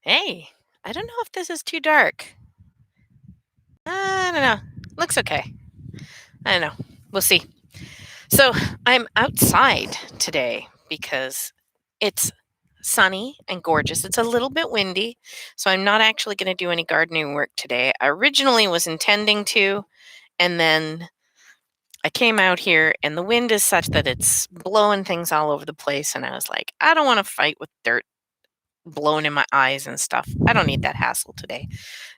Hey, I don't know if this is too dark. I don't know. Looks okay. I don't know. We'll see. So I'm outside today because it's sunny and gorgeous. It's a little bit windy, so I'm not actually going to do any gardening work today. I originally was intending to, and then I came out here and the wind is such that it's blowing things all over the place. And I was like, I don't want to fight with dirt blowing in my eyes and stuff. I don't need that hassle today.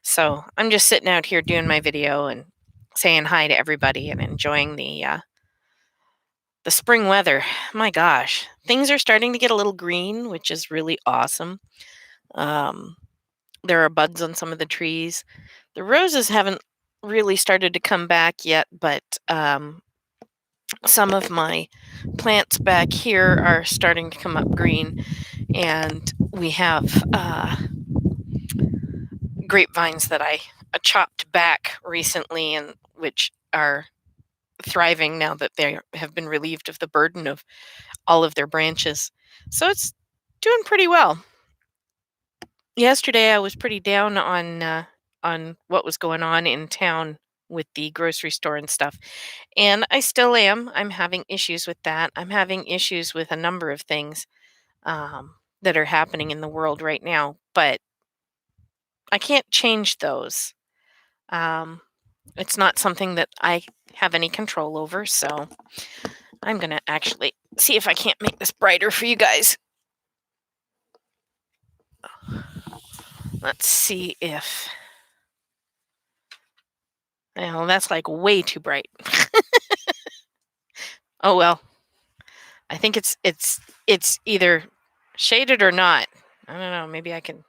So I'm just sitting out here doing my video and saying hi to everybody and enjoying the spring weather. My gosh, things are starting to get a little green, which is really awesome. Um, there are buds on some of the trees. The roses haven't really started to come back yet, but some of my plants back here are starting to come up green, and we have grapevines that I chopped back recently, and which are thriving now that they have been relieved of the burden of all of their branches. So it's doing pretty well. Yesterday, I was pretty down on what was going on in town with the grocery store and stuff, and I still am. I'm having issues with that. I'm having issues with a number of things that are happening in the world right now, but I can't change those. Um, it's not something that I have any control over, so I'm gonna actually see if I can't make this brighter for you guys. Let's see if. Well, that's like way too bright. Oh well. I think it's either shaded or not. I don't know. Maybe I can.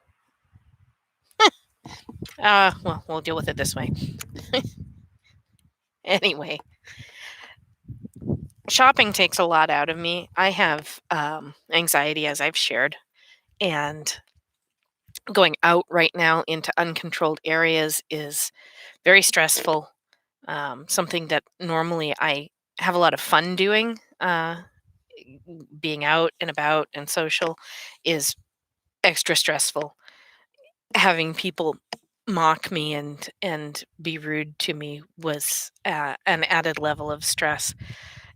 Well, we'll deal with it this way. Anyway, shopping takes a lot out of me. I have anxiety, as I've shared, and going out right now into uncontrolled areas is very stressful. Something that normally I have a lot of fun doing, being out and about and social, is extra stressful. Having people mock me and be rude to me was an added level of stress,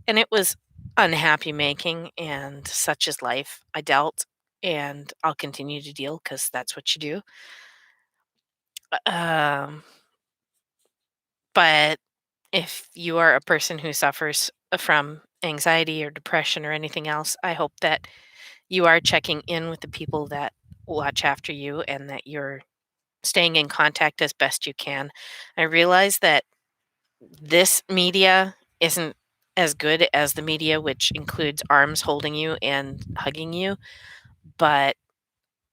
and it was unhappy making. And such is life. I dealt, and I'll continue to deal because that's what you do. Um, but if you are a person who suffers from anxiety or depression or anything else, I hope that you are checking in with the people that watch after you and that you're staying in contact as best you can. I realize that this media isn't as good as the media which includes arms holding you and hugging you, but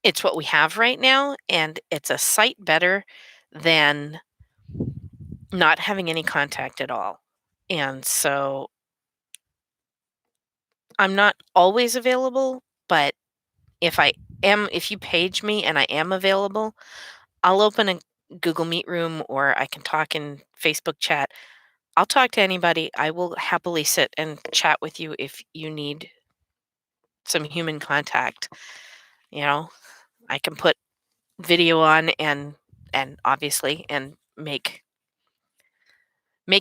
it's what we have right now, and it's a sight better than not having any contact at all. And so I'm not always available, but if I if you page me and I am available, I'll open a Google Meet room or I can talk in Facebook chat. I'll talk to anybody. I will happily sit and chat with you if you need some human contact. You know, I can put video on and obviously and make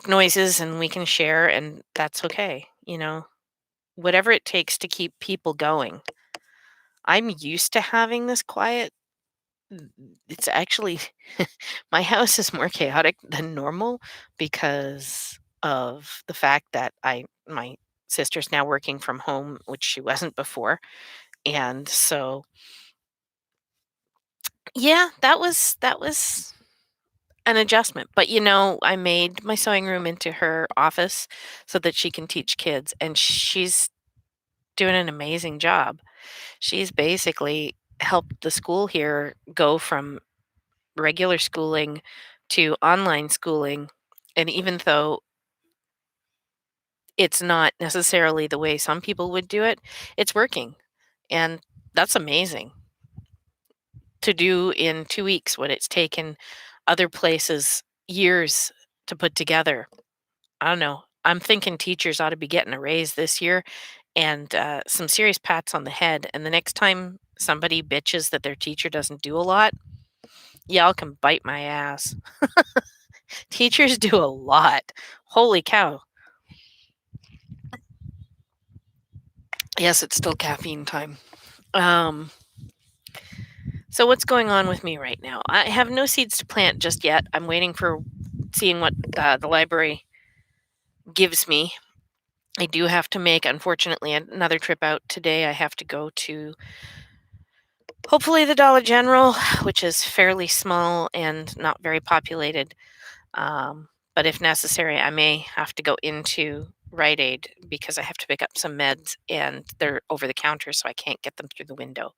noises and we can share and that's okay. Whatever it takes to keep people going. I'm used to having this quiet. It's actually my house is more chaotic than normal because of the fact that my sister's now working from home, which she wasn't before. And so yeah, that was an adjustment. But I made my sewing room into her office so that she can teach kids, and she's doing an amazing job. She's basically helped the school here go from regular schooling to online schooling. And even though it's not necessarily the way some people would do it, it's working. And that's amazing to do in 2 weeks what it's taken other places years to put together. I don't know. I'm thinking teachers ought to be getting a raise this year and some serious pats on the head. And the next time somebody bitches that their teacher doesn't do a lot, y'all can bite my ass. Teachers do a lot. Holy cow. Yes, it's still caffeine time. Um, so what's going on with me right now? I have no seeds to plant just yet. I'm waiting for seeing what the library gives me. I do have to make, unfortunately, another trip out today. I have to go to hopefully the Dollar General, which is fairly small and not very populated. But if necessary, I may have to go into Rite Aid because I have to pick up some meds and they're over the counter, so I can't get them through the window.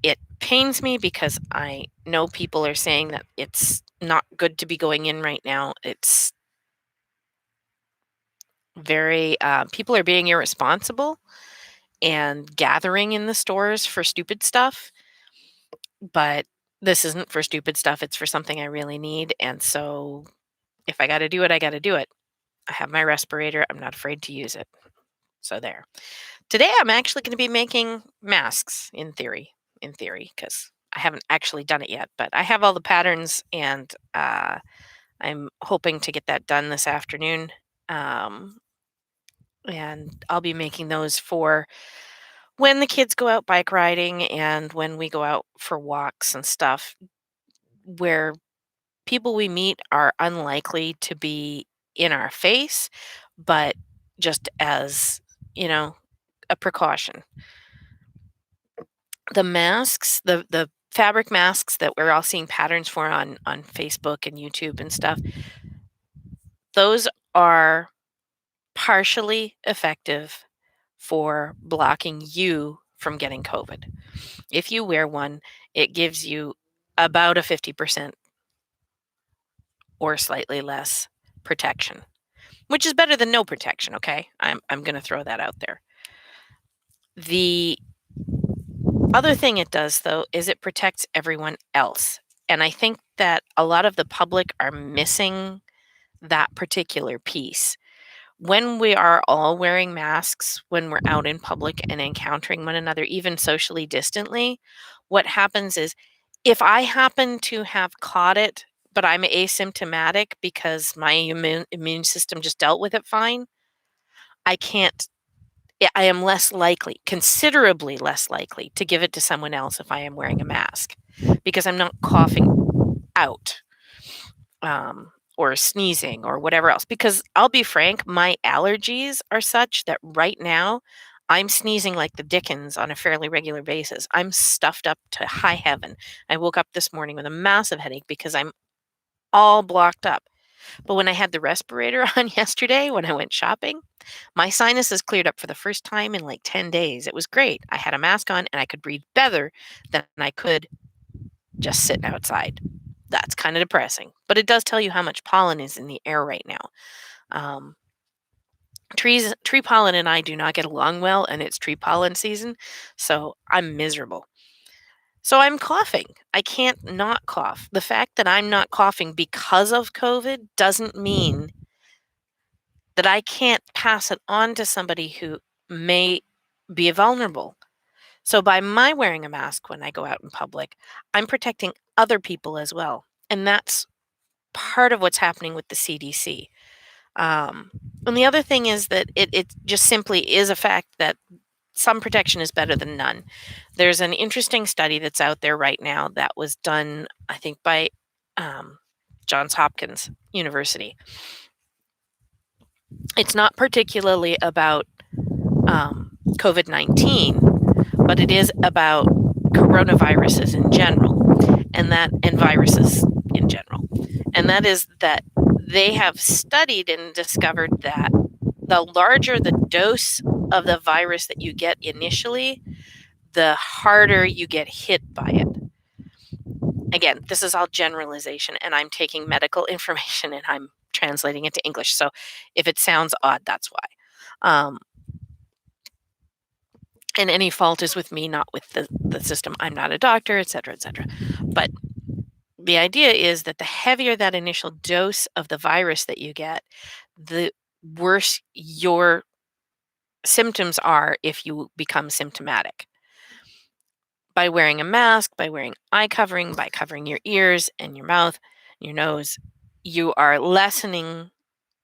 It pains me because I know people are saying that it's not good to be going in right now. It's very, people are being irresponsible and gathering in the stores for stupid stuff. But this isn't for stupid stuff. It's for something I really need. And so if I got to do it, I got to do it. I have my respirator. I'm not afraid to use it. So there. Today, I'm actually going to be making masks in theory, because I haven't actually done it yet, but I have all the patterns and I'm hoping to get that done this afternoon. Um, and I'll be making those for when the kids go out bike riding and when we go out for walks and stuff, where people we meet are unlikely to be in our face, but just as, you know, a precaution. The masks, the fabric masks that we're all seeing patterns for on Facebook and YouTube and stuff, those are partially effective for blocking you from getting COVID. If you wear one, it gives you about a 50% or slightly less protection, which is better than no protection, okay? I'm going to throw that out there. The other thing it does, though, is it protects everyone else. And I think that a lot of the public are missing that particular piece. When we are all wearing masks, when we're out in public and encountering one another, even socially distantly, what happens is if I happen to have caught it, but I'm asymptomatic because my immune system just dealt with it fine, I can't I am less likely, considerably less likely to give it to someone else if I am wearing a mask because I'm not coughing out or sneezing or whatever else. Because I'll be frank, my allergies are such that right now I'm sneezing like the dickens on a fairly regular basis. I'm stuffed up to high heaven. I woke up this morning with a massive headache because I'm all blocked up. But when I had the respirator on yesterday, when I went shopping, my sinuses cleared up for the first time in like 10 days. It was great. I had a mask on and I could breathe better than I could just sitting outside. That's kind of depressing, but it does tell you how much pollen is in the air right now. Tree pollen and I do not get along well, and it's tree pollen season, so I'm miserable. So I'm coughing. I can't not cough. The fact that I'm not coughing because of COVID doesn't mean that I can't pass it on to somebody who may be vulnerable. So by my wearing a mask when I go out in public, I'm protecting other people as well. And that's part of what's happening with the CDC. And the other thing is that it just simply is a fact that some protection is better than none. There's an interesting study that's out there right now that was done, I think, by Johns Hopkins University. It's not particularly about COVID-19, but it is about coronaviruses in general, and viruses in general. And that is that they have studied and discovered that the larger the dose of the virus that you get initially, the harder you get hit by it. Again, this is all generalization, and I'm taking medical information and I'm translating it to English. So if it sounds odd, that's why. And any fault is with me, not with the system. I'm not a doctor, et cetera, et cetera. But the idea is that the heavier that initial dose of the virus that you get, the worse your symptoms are if you become symptomatic. by wearing a mask, by wearing eye covering, by covering your ears and your mouth, your nose, you are lessening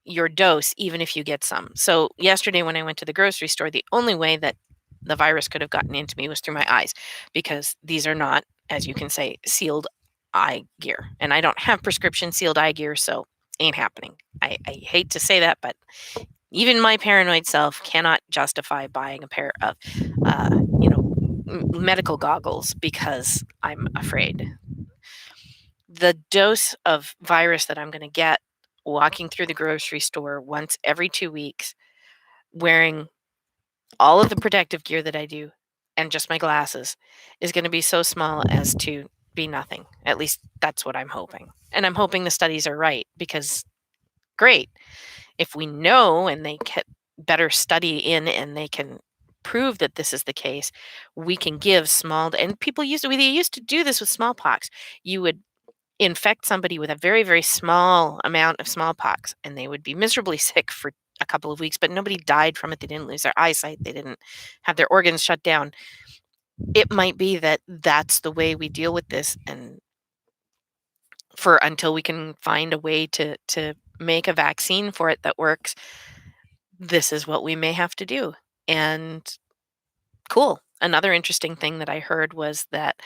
your dose even if you get some. So yesterday when I went to the grocery store, the only way that the virus could have gotten into me was through my eyes, because these are not, as you can say, sealed eye gear. And I don't have prescription sealed eye gear, so ain't happening. I hate to say that, but even my paranoid self cannot justify buying a pair of, medical goggles because I'm afraid. The dose of virus that I'm going to get walking through the grocery store once every 2 weeks, wearing all of the protective gear that I do and just my glasses, is going to be so small as to be nothing. At least that's what I'm hoping. And I'm hoping the studies are right, because great. If we know and they get better study in and they can prove that this is the case, we can give small, and they used to do this with smallpox. You would infect somebody with a very, very small amount of smallpox, and they would be miserably sick for a couple of weeks, but nobody died from it. They didn't lose their eyesight. They didn't have their organs shut down. It might be that that's the way we deal with this, and for until we can find a way to make a vaccine for it that works, this is what we may have to do. And cool. Another interesting thing that I heard was that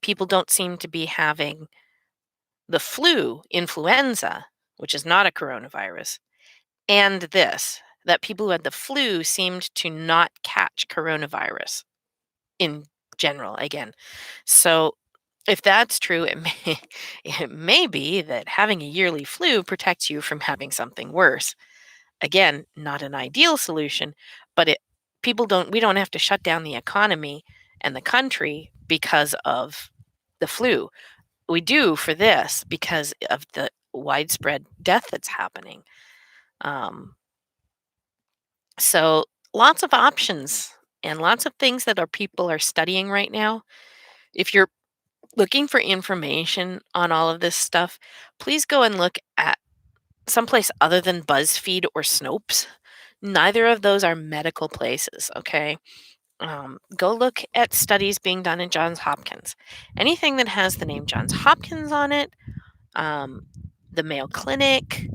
people don't seem to be having the flu, influenza, which is not a coronavirus, and this, that people who had the flu seemed to not catch coronavirus in general again. So if that's true, it may be that having a yearly flu protects you from having something worse. Again, not an ideal solution, but we don't have to shut down the economy and the country because of the flu. We do for this because of the widespread death that's happening. So lots of options and lots of things that our people are studying right now. If you're looking for information on all of this stuff, please go and look at someplace other than BuzzFeed or Snopes. Neither of those are medical places, okay? Go look at studies being done in Johns Hopkins. Anything that has the name Johns Hopkins on it, the Mayo Clinic,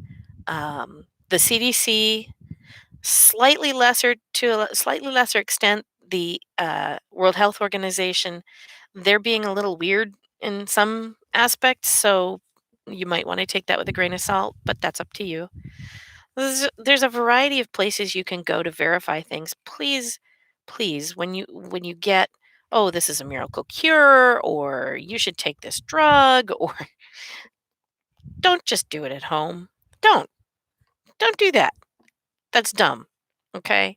the CDC, to a slightly lesser extent, the World Health Organization. They're being a little weird in some aspects, so you might want to take that with a grain of salt, but that's up to you. There's a variety of places you can go to verify things. Please, when you get, oh, this is a miracle cure, or you should take this drug, or don't just do it at home. Don't do that. That's dumb. Okay?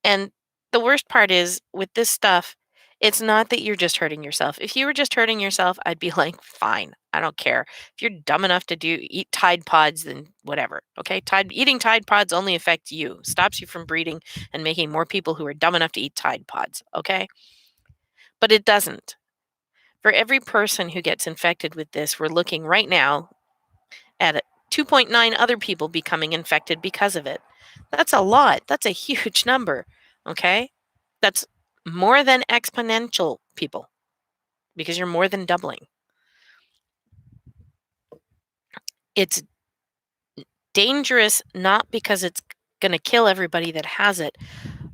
And the worst part is with this stuff, it's not that you're just hurting yourself. If you were just hurting yourself, I'd be like, fine, I don't care. If you're dumb enough to eat Tide Pods, then whatever. Okay? Eating Tide Pods only affects you, stops you from breeding and making more people who are dumb enough to eat Tide Pods. Okay? But it doesn't. For every person who gets infected with this, we're looking right now at 2.9 other people becoming infected because of it. That's a lot. That's a huge number. Okay? That's more than exponential people, because you're more than doubling. It's dangerous not because it's going to kill everybody that has it,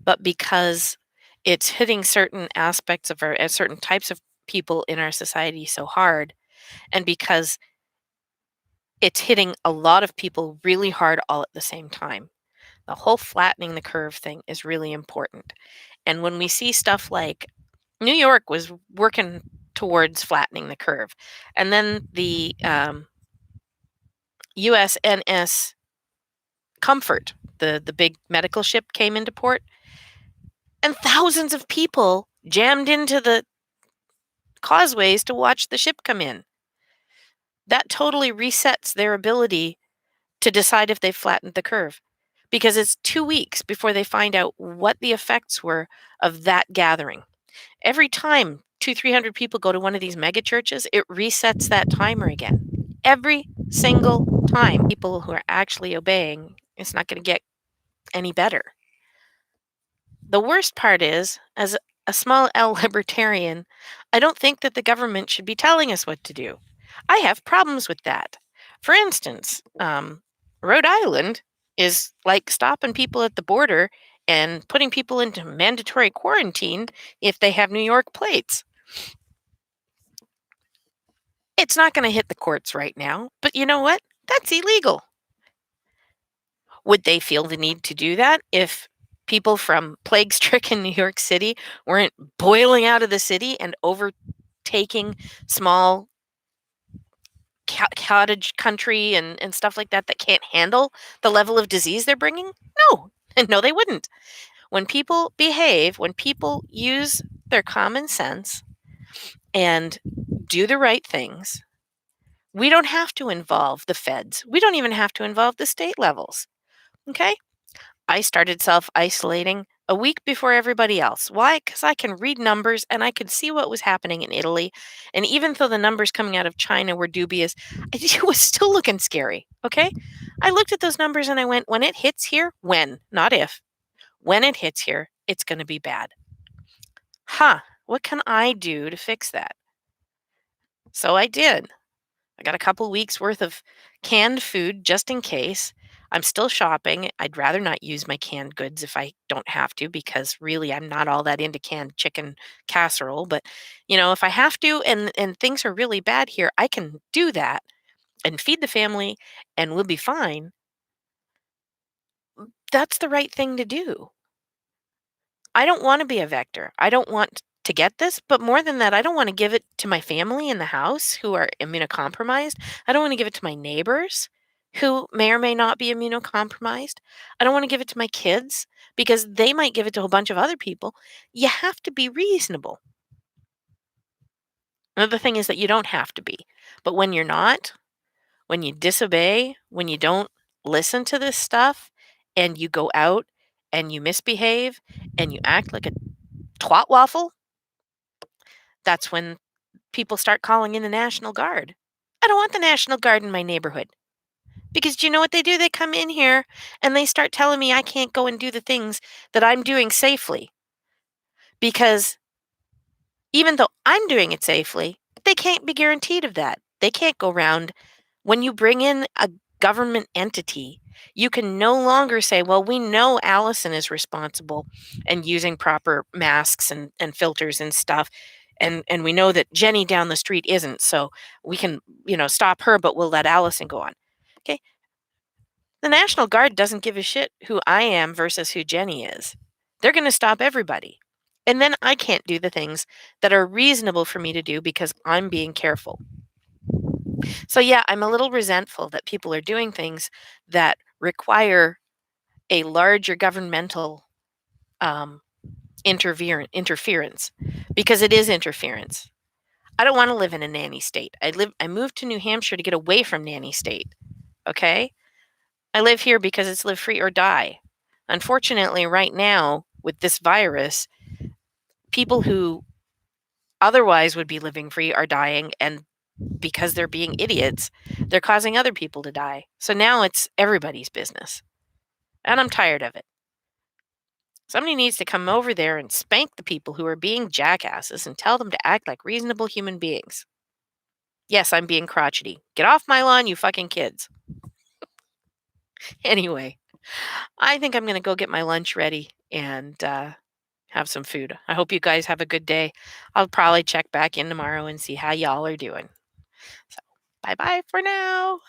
but because it's hitting certain aspects of certain types of people in our society so hard, and because it's hitting a lot of people really hard all at the same time. The whole flattening the curve thing is really important. And when we see stuff like New York was working towards flattening the curve, and then the USNS Comfort, the big medical ship, came into port, and thousands of people jammed into the causeways to watch the ship come in. That totally resets their ability to decide if they've flattened the curve, because it's 2 weeks before they find out what the effects were of that gathering. Every time 300 people go to one of these mega churches, it resets that timer again. Every single time. People who are actually obeying, it's not going to get any better. The worst part is, as a small L libertarian, I don't think that the government should be telling us what to do. I have problems with that. For instance, Rhode Island is like stopping people at the border and putting people into mandatory quarantine if they have New York plates. It's not going to hit the courts right now, but you know what? That's illegal. Would they feel the need to do that if people from plague stricken New York City weren't boiling out of the city and overtaking small cottage country and stuff like that that can't handle the level of disease they're bringing? No, no, they wouldn't. When people behave, when people use their common sense and do the right things, we don't have to involve the feds. We don't even have to involve the state levels. Okay? I started self isolating a week before everybody else. Why? Because I can read numbers and I could see what was happening in Italy. And even though the numbers coming out of China were dubious, it was still looking scary. Okay? I looked at those numbers and I went, when it hits here, when, not if, when it hits here, it's going to be bad. What can I do to fix that? So I did. I got a couple weeks worth of canned food just in case. I'm still shopping. I'd rather not use my canned goods if I don't have to because really I'm not all that into canned chicken casserole, but if I have to and things are really bad here, I can do that and feed the family and we'll be fine. That's the right thing to do. I don't want to be a vector. I don't want to get this, but more than that, I don't want to give it to my family in the house who are immunocompromised. I don't want to give it to my neighbors who may or may not be immunocompromised. I don't want to give it to my kids because they might give it to a bunch of other people. You have to be reasonable. Another thing is that you don't have to be. But when you're not, when you disobey, when you don't listen to this stuff and you go out and you misbehave and you act like a twat waffle, that's when people start calling in the National Guard. I don't want the National Guard in my neighborhood. Because do you know what they do? They come in here and they start telling me I can't go and do the things that I'm doing safely. Because even though I'm doing it safely, they can't be guaranteed of that. They can't go around. When you bring in a government entity, you can no longer say, well, we know Allison is responsible and using proper masks and filters and stuff. And we know that Jenny down the street isn't. So we can, stop her, but we'll let Allison go on. Okay. The National Guard doesn't give a shit who I am versus who Jenny is. They're going to stop everybody. And then I can't do the things that are reasonable for me to do because I'm being careful. So, yeah, I'm a little resentful that people are doing things that require a larger governmental interference because it is interference. I don't want to live in a nanny state. I moved to New Hampshire to get away from nanny state. Okay? I live here because it's live free or die. Unfortunately, right now with this virus, people who otherwise would be living free are dying, and because they're being idiots, they're causing other people to die. So now it's everybody's business. And I'm tired of it. Somebody needs to come over there and spank the people who are being jackasses and tell them to act like reasonable human beings. Yes, I'm being crotchety. Get off my lawn, you fucking kids. Anyway, I think I'm going to go get my lunch ready and have some food. I hope you guys have a good day. I'll probably check back in tomorrow and see how y'all are doing. So, bye bye for now.